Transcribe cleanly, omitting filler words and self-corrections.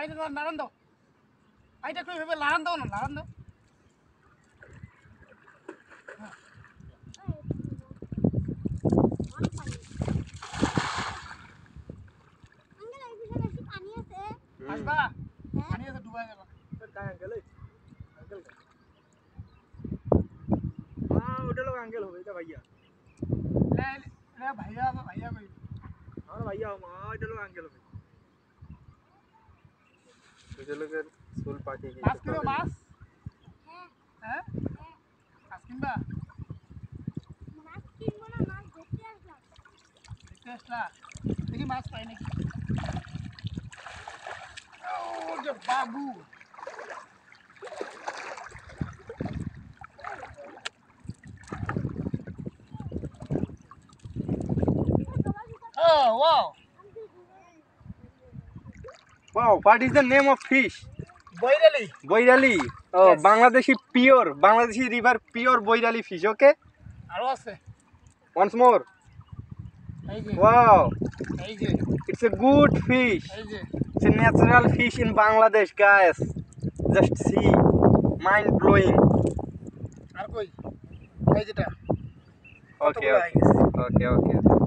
আইটা নারান দাও আইটা একটু ভেবে লাগান দাও না লাগান দাও আসবা পানি আছে ডুবাই যাবা काय अंकल अंकल हाँ उधर लोग अंकल हो गए क्या भैया ले ले भैया भैया कोई हाँ भैया हाँ उधर लोग अंकल हो गए उधर लोग स्कूल पार्टी की মাছ কিলো মাছ হ্যাঁ মাছ কিনবা দেখতে আসলা দেখি মাছ পাই নাকি ও যে বাবু Oh, wow. Wow, what is the name of fish? Boirali. Boirali. Oh, Yes. Bangladeshi river pure Boirali fish. Okay. আরো আছে Once more. এই যে Wow, এই যে it's a good fish. এই যে It's a natural fish in Bangladesh, guys. Just see, mind blowing. আর কই এই যেটা Okay, কতগুলো okay, okay, okay.